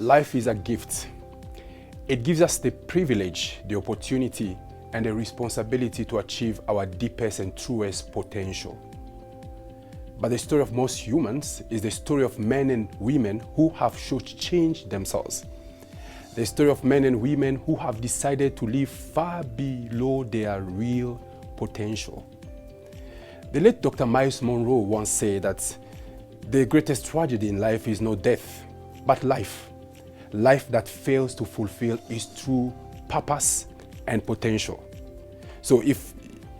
Life is a gift. It gives us the privilege, the opportunity, and the responsibility to achieve our deepest and truest potential. But the story of most humans is the story of men and women who have shortchanged themselves. The story of men and women who have decided to live far below their real potential. The late Dr. Miles Monroe once said that the greatest tragedy in life is not death, but life. Life that fails to fulfill its true purpose and potential. So if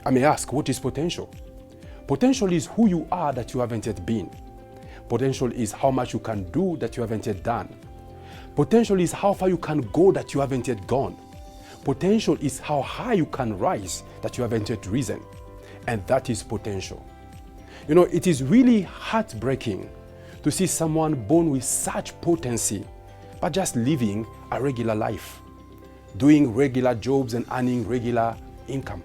I may ask, what is potential? Potential is who you are that you haven't yet been. Potential is how much you can do that you haven't yet done. Potential is how far you can go that you haven't yet gone. Potential is how high you can rise that you haven't yet risen. And that is potential. You know, it is really heartbreaking to see someone born with such potency, but just living a regular life, doing regular jobs and earning regular income.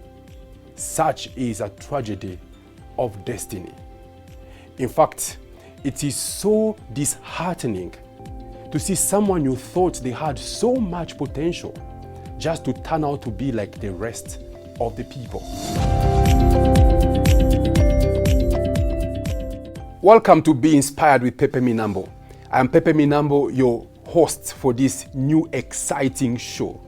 Such is a tragedy of destiny. In fact, it is so disheartening to see someone you thought they had so much potential just to turn out to be like the rest of the people. Welcome to Be Inspired with Pepe Minambo. I am Pepe Minambo, your host for this new exciting show.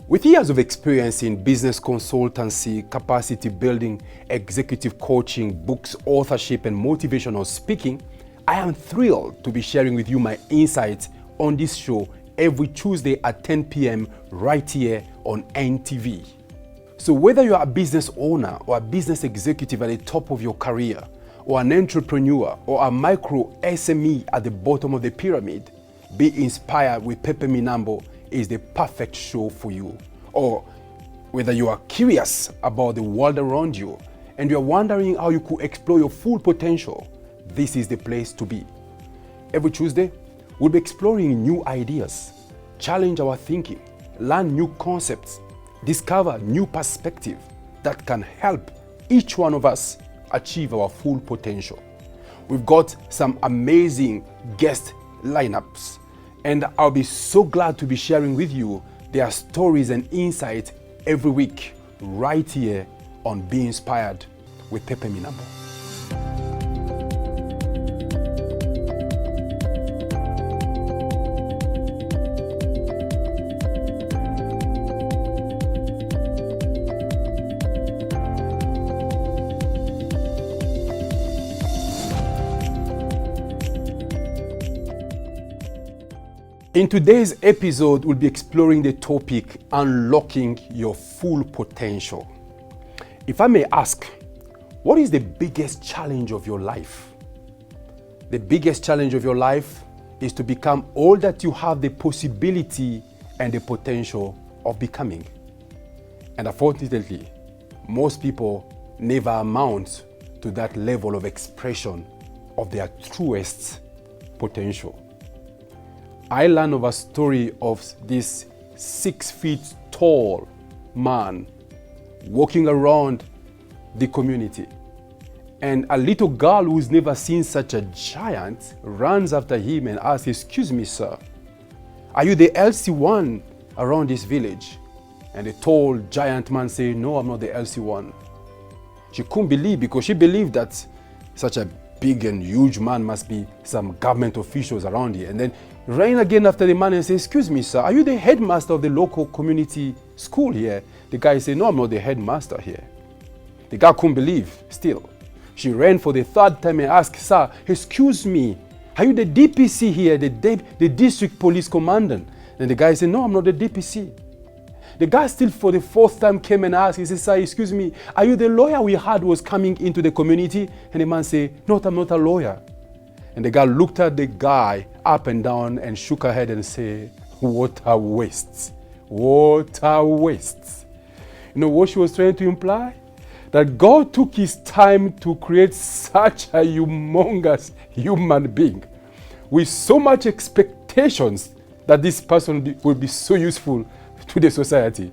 With years of experience in business consultancy, capacity building, executive coaching, books, authorship, and motivational speaking, I am thrilled to be sharing with you my insights on this show every Tuesday at 10 p.m. right here on NTV. So whether you're a business owner or a business executive at the top of your career, or an entrepreneur or a micro SME at the bottom of the pyramid, Be Inspired with Pepe Minambo is the perfect show for you. Or whether you are curious about the world around you and you're wondering how you could explore your full potential, this is the place to be. Every Tuesday, we'll be exploring new ideas, challenge our thinking, learn new concepts, discover new perspectives that can help each one of us achieve our full potential. We've got some amazing guest lineups, and I'll be so glad to be sharing with you their stories and insights every week right here on Be Inspired with Pepe Minambo. In today's episode, we'll be exploring the topic, unlocking your full potential. If I may ask, what is the biggest challenge of your life? The biggest challenge of your life is to become all that you have the possibility and the potential of becoming. And unfortunately, most people never amount to that level of expression of their truest potential. I learned of a story of this 6 feet tall man walking around the community. And a little girl who's never seen such a giant runs after him and asks, "Excuse me, sir, are you the LC one around this village?" And the tall giant man said, "No, I'm not the LC one." She couldn't believe, because she believed that such a big and huge man must be some government officials around here. And then ran again after the man and said, "Excuse me, sir, are you the headmaster of the local community school here?" The guy said, "No, I'm not the headmaster here." The guy couldn't believe still. She ran for the third time and asked, "Sir, excuse me, are you the DPC here, the district police commandant?" And the guy said, "No, I'm not the DPC." The guy still for the fourth time came and asked, he said, "Sir, excuse me, are you the lawyer we heard was coming into the community?" And the man said, "No, I'm not a lawyer." And the girl looked at the guy up and down and shook her head and said, "What a waste. What a waste." You know what she was trying to imply? That God took his time to create such a humongous human being with so much expectations that this person will be so useful to the society.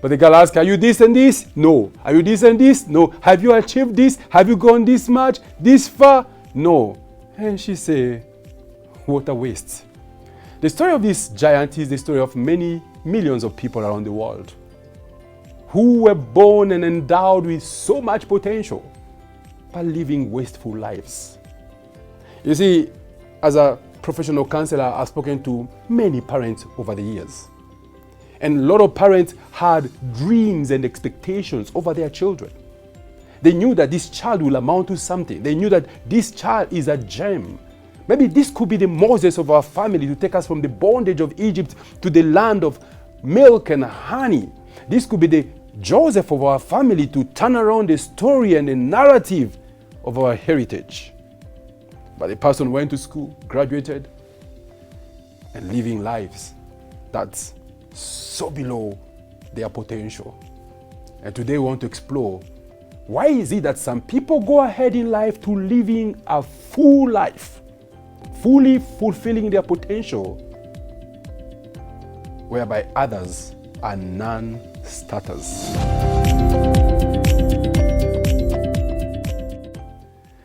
But the girl asked, "Are you this and this?" "No." "Are you this and this?" "No." "Have you achieved this? Have you gone this much, this far?" "No." And she said, "What a waste." The story of this giant is the story of many millions of people around the world who were born and endowed with so much potential, but living wasteful lives. You see, as a professional counselor, I've spoken to many parents over the years. And a lot of parents had dreams and expectations over their children. They knew that this child will amount to something. They knew that this child is a gem. Maybe this could be the Moses of our family to take us from the bondage of Egypt to the land of milk and honey. This could be the Joseph of our family to turn around the story and the narrative of our heritage. But the person went to school, graduated, and living lives that's so below their potential. And today we want to explore, why is it that some people go ahead in life to living a full life, fully fulfilling their potential, whereby others are non-starters?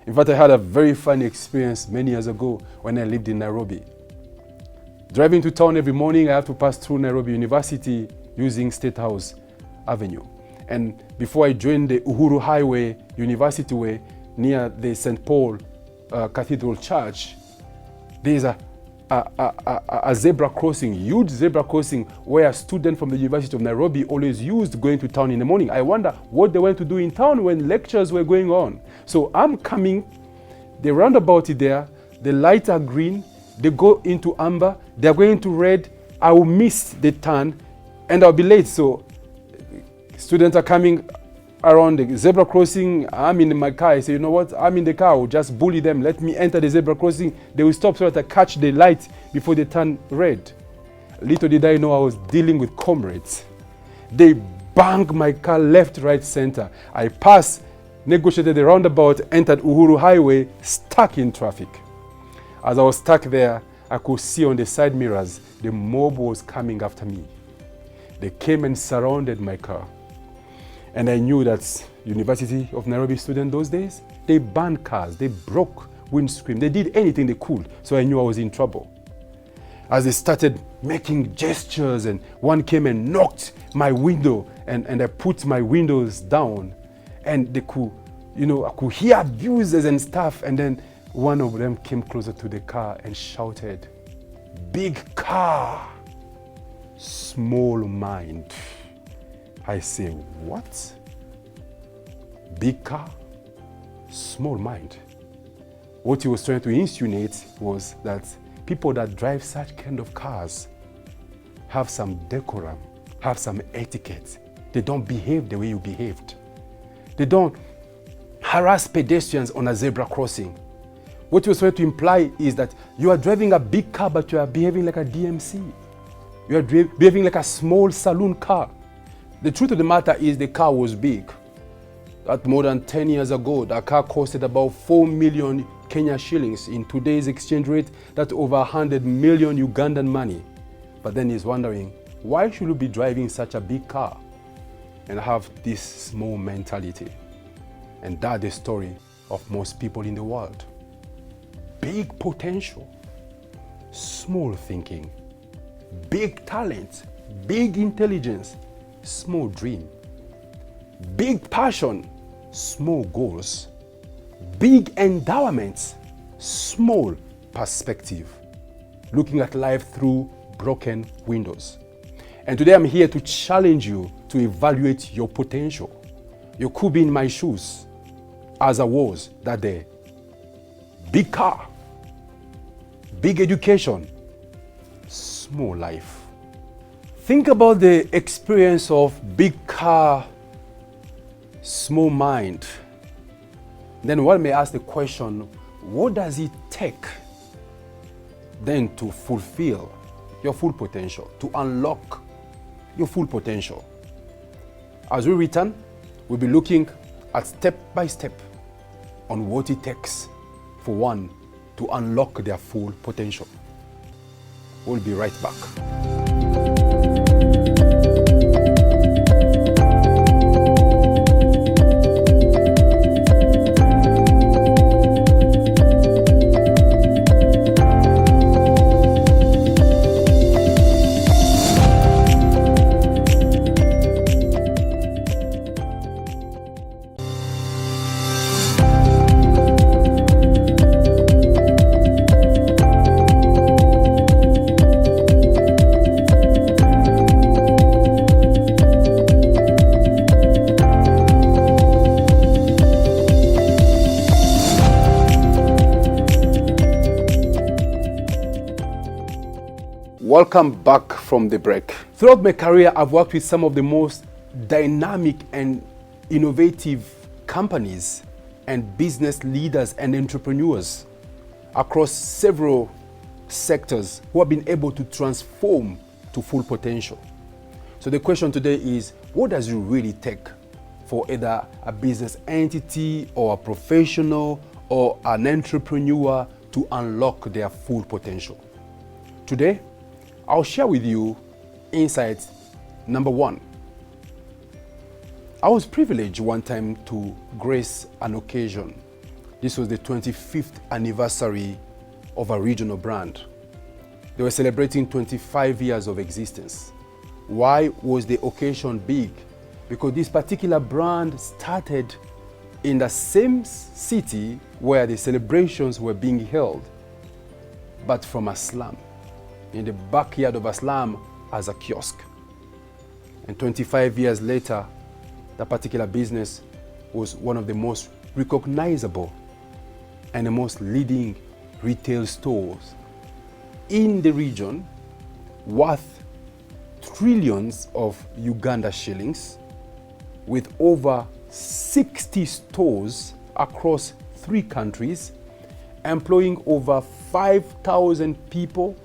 In fact, I had a very funny experience many years ago when I lived in Nairobi. Driving to town every morning, I have to pass through Nairobi University using State House Avenue. And before I joined the Uhuru Highway, University Way, near the St. Paul Cathedral Church, there's a zebra crossing, huge zebra crossing, where a student from the University of Nairobi always used going to town in the morning. I wonder what they went to do in town when lectures were going on. So I'm coming, the roundabout is there, the lights are green, they go into amber, they're going to red, I will miss the turn and I'll be late. So students are coming around the zebra crossing. I'm in my car. I say, you know what? I'm in the car. I'll just bully them. Let me enter the zebra crossing. They will stop so that I catch the light before they turn red. Little did I know I was dealing with comrades. They banged my car left, right, center. I passed, negotiated the roundabout, entered Uhuru Highway, stuck in traffic. As I was stuck there, I could see on the side mirrors, the mob was coming after me. They came and surrounded my car. And I knew that University of Nairobi students those days, they burned cars, they broke windscreen, they did anything they could. So I knew I was in trouble. As they started making gestures, and one came and knocked my window, and I put my windows down, and they could, I could hear abuses and stuff. And then one of them came closer to the car and shouted, "Big car, small mind." I say, what? Big car, small mind. What he was trying to insinuate was that people that drive such kind of cars have some decorum, have some etiquette. They don't behave the way you behaved. They don't harass pedestrians on a zebra crossing. What he was trying to imply is that you are driving a big car, but you are behaving like a DMC. You are behaving like a small saloon car. The truth of the matter is the car was big. That more than 10 years ago, the car costed about 4 million Kenya shillings. In today's exchange rate, that's over 100 million Ugandan money. But then he's wondering, why should you be driving such a big car and have this small mentality? And that's the story of most people in the world. Big potential, small thinking, big talent, big intelligence, small dream, big passion, small goals, big endowments, small perspective, looking at life through broken windows. And today I'm here to challenge you to evaluate your potential. You could be in my shoes as I was that day. Big car, big education, small life. Think about the experience of big car, small mind. Then one may ask the question, what does it take then to fulfill your full potential, to unlock your full potential? As we return, we'll be looking at step by step on what it takes for one to unlock their full potential. We'll be right back. Welcome back from the break. Throughout my career, I've worked with some of the most dynamic and innovative companies and business leaders and entrepreneurs across several sectors who have been able to transform to full potential. So the question today is, what does it really take for either a business entity or a professional or an entrepreneur to unlock their full potential? Today, I'll share with you insight number one. I was privileged one time to grace an occasion. This was the 25th anniversary of a regional brand. They were celebrating 25 years of existence. Why was the occasion big? Because this particular brand started in the same city where the celebrations were being held, but from a slum, in the backyard of a slum as a kiosk. And 25 years later, that particular business was one of the most recognizable and the most leading retail stores in the region, worth trillions of Uganda shillings, with over 60 stores across 3 countries, employing over 5,000 people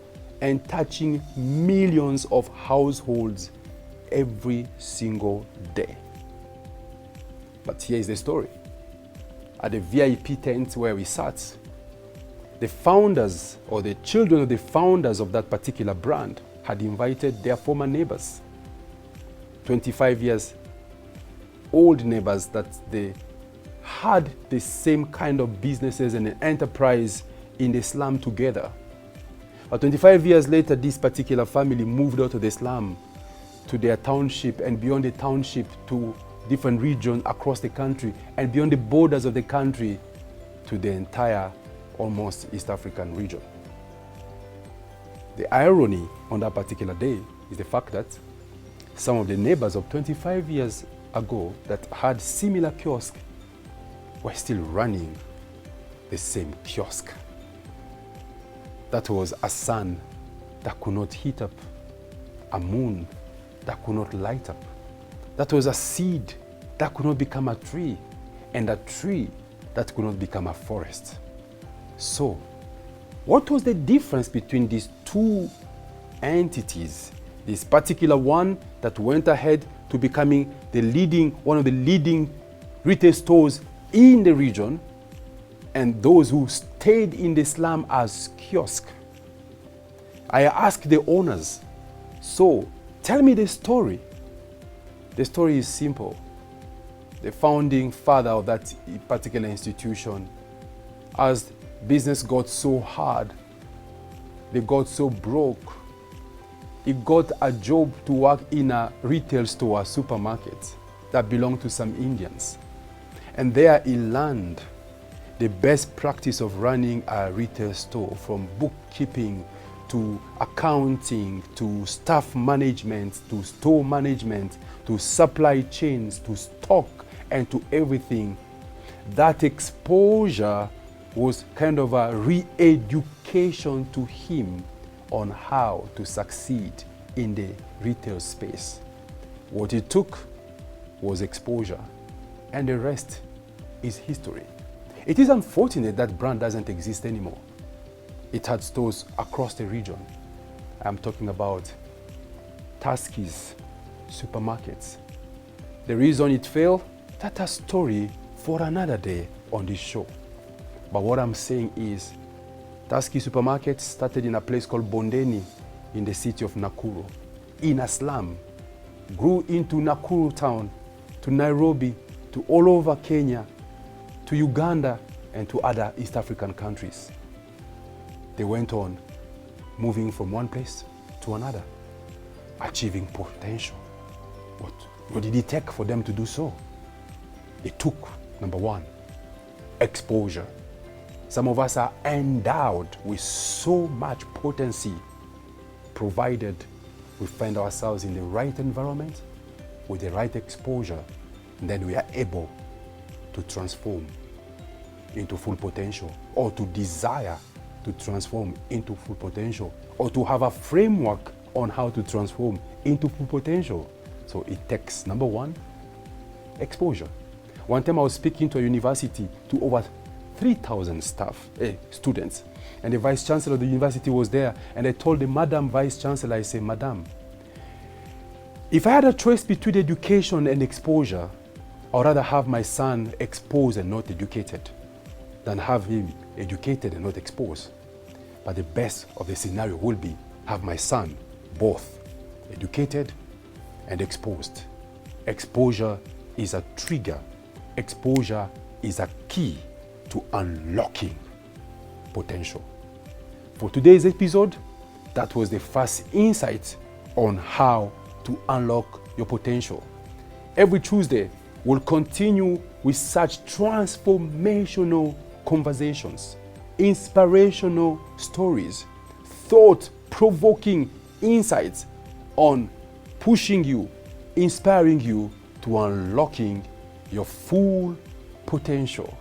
and touching millions of households every single day. But here is the story. At the VIP tent where we sat, the founders or the children of the founders of that particular brand had invited their former neighbors, 25 years old neighbors that they had the same kind of businesses and an enterprise in the slum together. But 25 years later, this particular family moved out of the slum to their township and beyond the township to different regions across the country and beyond the borders of the country to the entire almost East African region. The irony on that particular day is the fact that some of the neighbors of 25 years ago that had similar kiosks were still running the same kiosk. That was a sun that could not heat up, a moon that could not light up. That was a seed that could not become a tree, and a tree that could not become a forest. So, what was the difference between these two entities? This particular one that went ahead to becoming one of the leading retail stores in the region, and those who stayed in the slum as kiosk. I asked the owners, so tell me the story. The story is simple. The founding father of that particular institution, as business got so hard, they got so broke, he got a job to work in a retail store, a supermarket that belonged to some Indians. And there he learned the best practice of running a retail store, from bookkeeping to accounting to staff management to store management to supply chains to stock and to everything. That exposure was kind of a re-education to him on how to succeed in the retail space. What it took was exposure, and the rest is history. It is unfortunate that brand doesn't exist anymore. It had stores across the region. I'm talking about Tuskys supermarkets. The reason it failed, that's a story for another day on this show. But what I'm saying is, Tusky supermarket started in a place called Bondeni in the city of Nakuru, in a slum, grew into Nakuru town, to Nairobi, to all over Kenya, to Uganda, and to other East African countries. They went on moving from one place to another, achieving potential. What did it take for them to do so? It took, number one, exposure. Some of us are endowed with so much potency, provided we find ourselves in the right environment, with the right exposure, and then we are able to transform into full potential, or to desire to transform into full potential, or to have a framework on how to transform into full potential. So it takes, number one, exposure. One time I was speaking to a university to over 3,000 students, and the vice chancellor of the university was there, and I told the Madam Vice Chancellor, I said, Madam, if I had a choice between education and exposure, I would rather have my son exposed and not educated than have him educated and not exposed. But the best of the scenario will be have my son both educated and exposed. Exposure is a trigger. Exposure is a key to unlocking potential. For today's episode, that was the first insight on how to unlock your potential. Every Tuesday, we'll continue with such transformational conversations, inspirational stories, thought-provoking insights on pushing you, inspiring you to unlocking your full potential.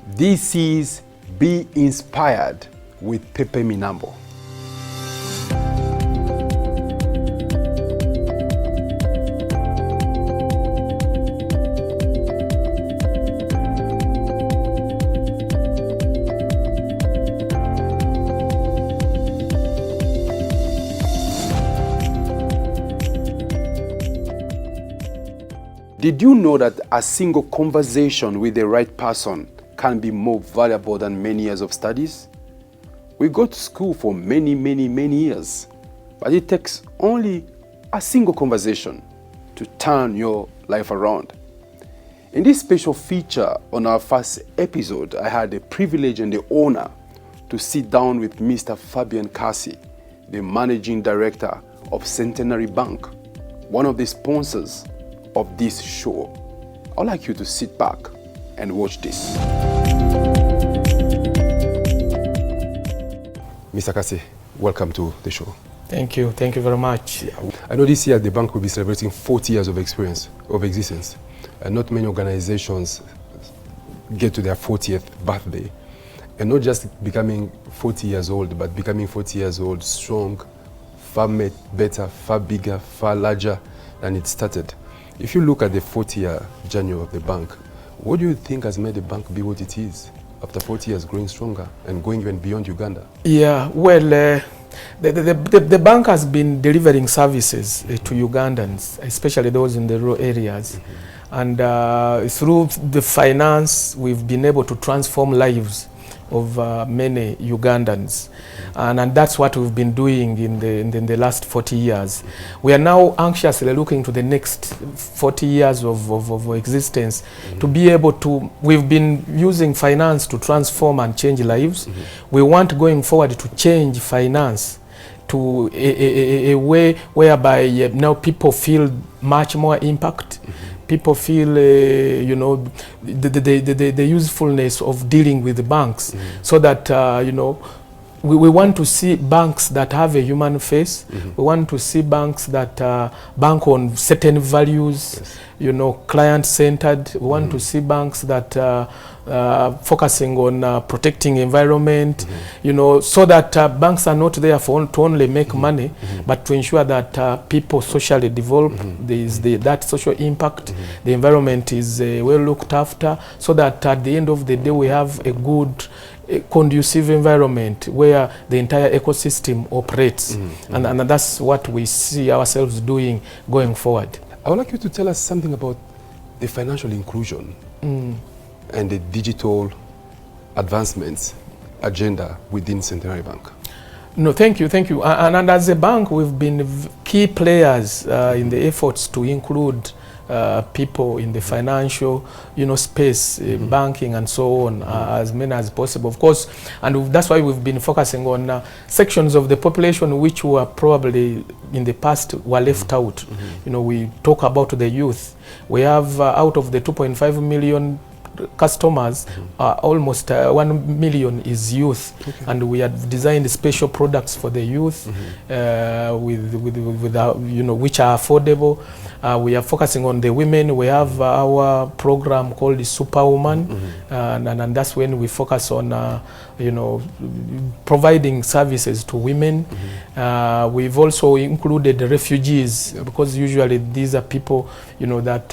This is Be Inspired with Pepe Minambo. Did you know that a single conversation with the right person can be more valuable than many years of studies? We go to school for many years, but it takes only a single conversation to turn your life around. In this special feature on our first episode, I had the privilege and the honor to sit down with Mr. Fabian Cassie, the Managing Director of Centenary Bank, one of the sponsors of this show. I'd like you to sit back and watch this. Mr. Cassie, welcome to the show. Thank you very much. I know this year the bank will be celebrating 40 years of existence, and not many organizations get to their 40th birthday, and not just becoming 40 years old, but becoming 40 years old strong, far better, far bigger, far larger than it started. If you look at the 40-year journey of the bank, what do you think has made the bank be what it is after 40 years, growing stronger and going even beyond Uganda? Yeah, well, the bank has been delivering services to Ugandans, especially those in the rural areas. And through the finance, we've been able to transform lives of many Ugandans. And that's what we've been doing in the last 40 years. We are now anxiously looking to the next 40 years of existence to be able to, we've been using finance to transform and change lives. We want going forward to change finance to a way whereby now people feel much more impact. People feel, the usefulness of dealing with the banks, so that, we want to see banks that have a human face. We want to see banks that bank on certain values, client-centered. We want to see banks that focusing on protecting environment, so that banks are not there to only make money, but to ensure that people socially develop. There is that social impact. The environment is well looked after, so that at the end of the day we have a good, conducive environment where the entire ecosystem operates. And that's what we see ourselves doing going forward. I would like you to tell us something about the financial inclusion and the digital advancements agenda within Centenary Bank. No, thank you. And as a bank, we've been key players in the efforts to include people in the financial, space, banking and so on, as many as possible, of course. And that's why we've been focusing on sections of the population which were probably in the past were left out. We talk about the youth. We have out of the 2.5 million customers, almost 1 million is youth. Okay. And we have designed special products for the youth which are affordable. We are focusing on the women. We have our program called the Superwoman, and that's when we focus on providing services to women. We've also included the refugees, because usually these are people that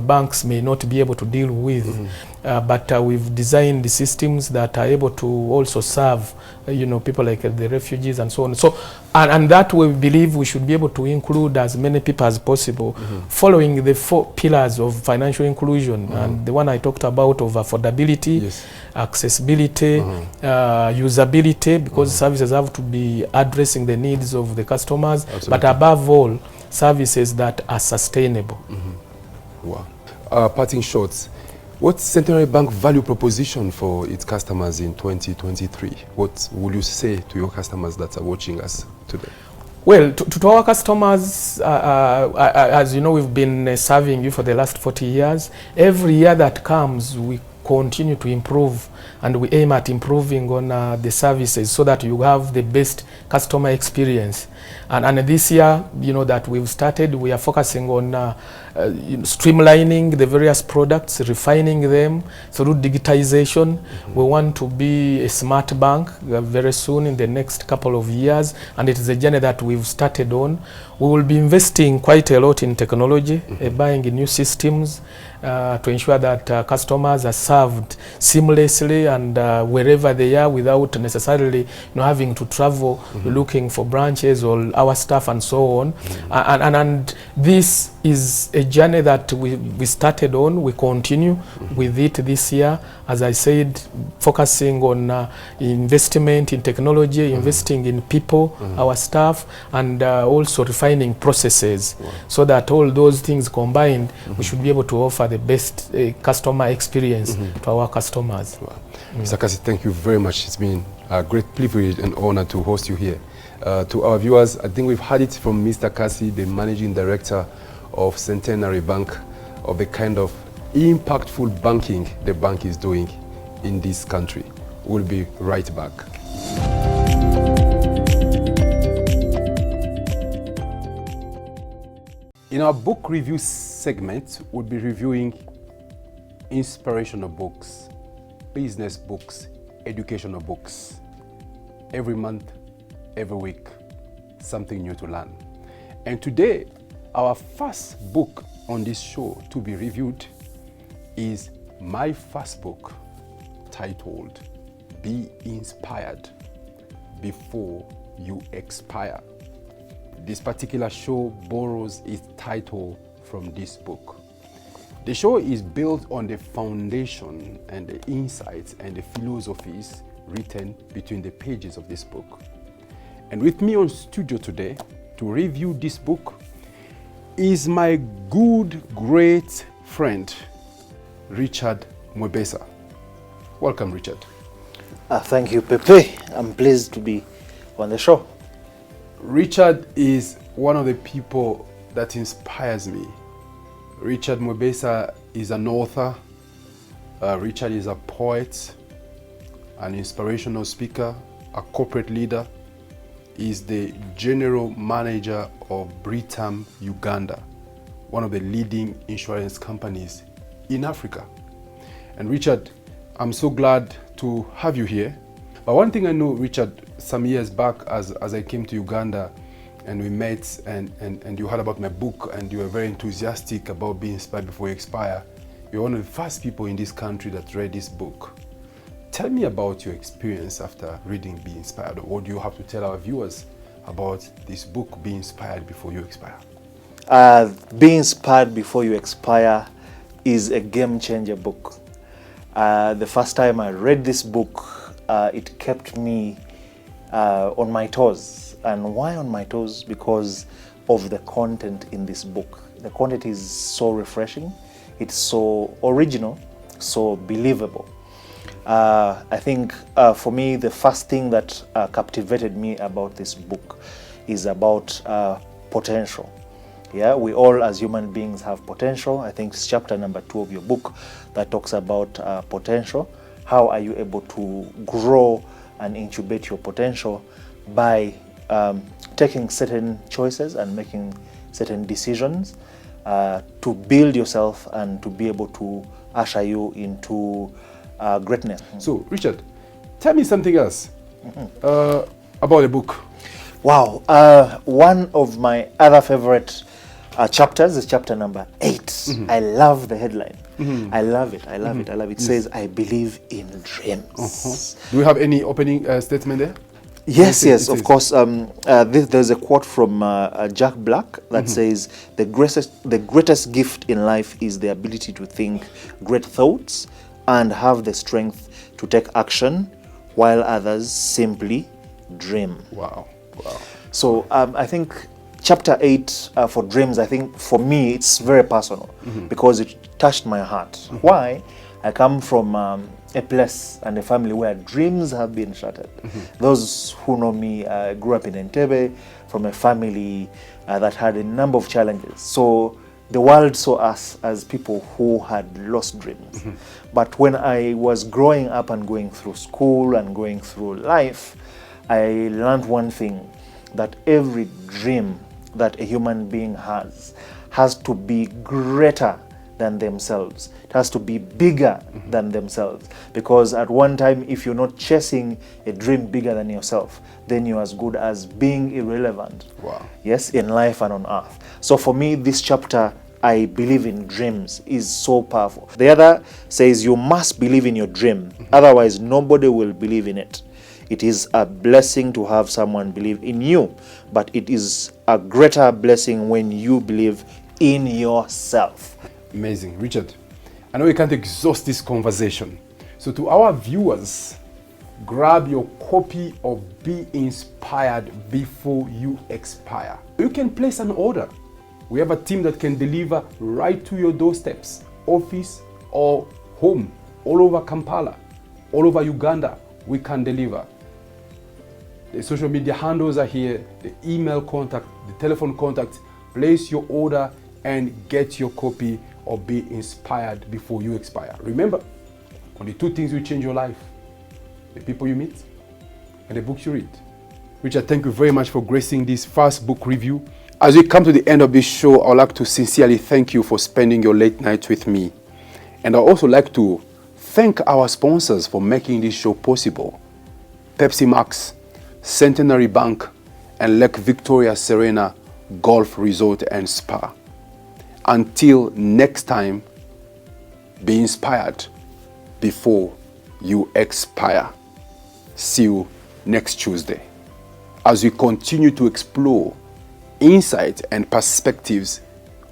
banks may not be able to deal with. But we've designed the systems that are able to also serve people like the refugees and so on. So and that we believe we should be able to include as many people as possible, following the 4 pillars of financial inclusion. And the one I talked about of affordability, accessibility, usability, because services have to be addressing the needs of the customers. Absolutely. But above all, services that are sustainable. Wow. Parting shots. What's Centenary Bank value proposition for its customers in 2023? What will you say to your customers that are watching us today? Well, to our customers, as you know, we've been serving you for the last 40 years. Every year that comes, we continue to improve, and we aim at improving on the services so that you have the best customer experience. And this year, that we've started, we are focusing on streamlining the various products, refining them through digitization. We want to be a smart bank very soon, in the next couple of years, and it is a journey that we've started on. We will be investing quite a lot in technology, buying new systems to ensure that customers are served seamlessly and wherever they are, without necessarily having to travel looking for branches or our staff and so on. And this is a journey that we started on. We continue with it this year. As I said, focusing on investment in technology, investing in people, our staff, and also refining processes, so that all those things combined, we should be able to offer the best customer experience to our customers. Wow. Mr. Cassie, thank you very much. It's been a great privilege and honor to host you here. To our viewers, I think we've heard it from Mr. Cassie, the Managing Director of Centenary Bank, of the kind of impactful banking the bank is doing in this country. We'll be right back. In our book review segment, we'll be reviewing inspirational books, business books, educational books. Every month, every week, something new to learn. And today, our first book on this show to be reviewed is my first book, titled Be Inspired Before You Expire. This particular show borrows its title from this book. The show is built on the foundation and the insights and the philosophies written between the pages of this book. And with me on studio today to review this book is my good, great friend, Richard Mwebesa. Welcome, Richard. Thank you, Pepe. I'm pleased to be on the show. Richard is one of the people that inspires me. Richard Mwebesa is an author. Richard is a poet, an inspirational speaker, a corporate leader. Is the general manager of Britam Uganda, one of the leading insurance companies in Africa. And Richard, I'm so glad to have you here. But one thing I know, Richard, some years back as I came to Uganda and we met and you heard about my book and you were very enthusiastic about being inspired before you expire. You're one of the first people in this country that read this book. Tell me about your experience after reading Be Inspired. What do you have to tell our viewers about this book, Be Inspired Before You Expire? Be Inspired Before You Expire is a game-changer book. The first time I read this book, it kept me on my toes. And why on my toes? Because of the content in this book. The content is so refreshing, it's so original, so believable. I think for me, the first thing that captivated me about this book is about potential. Yeah, we all as human beings have potential. I think it's chapter number 2 of your book that talks about potential. How are you able to grow and incubate your potential by taking certain choices and making certain decisions to build yourself and to be able to usher you into greatness. So, Richard, tell me something else about the book. Wow, one of my other favorite chapters is chapter number 8. I love the headline. I love it. I love it. I love it. It says, "I believe in dreams." Do you have any opening statement there? Yes, yes, of course. There's a quote from Jack Black that says, the greatest gift in life is the ability to think great thoughts and have the strength to take action while others simply dream. Wow. Wow. So I think chapter 8 for dreams, I think for me, it's very personal because it touched my heart. Why? I come from a place and a family where dreams have been shattered. Those who know me grew up in Entebbe from a family that had a number of challenges. So the world saw us as people who had lost dreams. But when I was growing up and going through school and going through life, I learned one thing, that every dream that a human being has to be greater than themselves. It has to be bigger than themselves. Because at one time, if you're not chasing a dream bigger than yourself, then you're as good as being irrelevant. Wow. Yes, in life and on earth. So for me, this chapter, I believe in dreams, is so powerful. The other says you must believe in your dream. Otherwise, nobody will believe in it. It is a blessing to have someone believe in you, but it is a greater blessing when you believe in yourself. Amazing. Richard, I know we can't exhaust this conversation. So to our viewers, grab your copy of Be Inspired Before You Expire. You can place an order. We have a team that can deliver right to your doorsteps, office or home, all over Kampala, all over Uganda. We can deliver. The social media handles are here, the email contact, the telephone contact. Place your order and get your copy of Be Inspired Before You Expire. Remember, only 2 things will change your life: the people you meet and the books you read. Richard, thank you very much for gracing this first book review. As we come to the end of this show, I would like to sincerely thank you for spending your late nights with me. And I'd also like to thank our sponsors for making this show possible: Pepsi Max, Centenary Bank, and Lake Victoria Serena Golf Resort and Spa. Until next time, be inspired before you expire. See you next Tuesday as we continue to explore insights and perspectives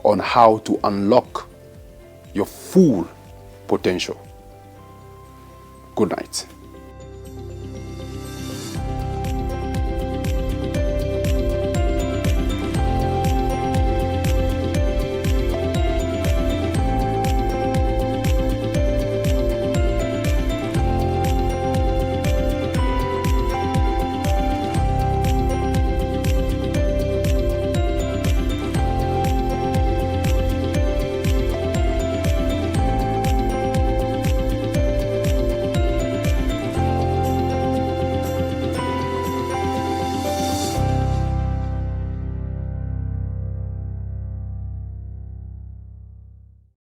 on how to unlock your full potential. Good night.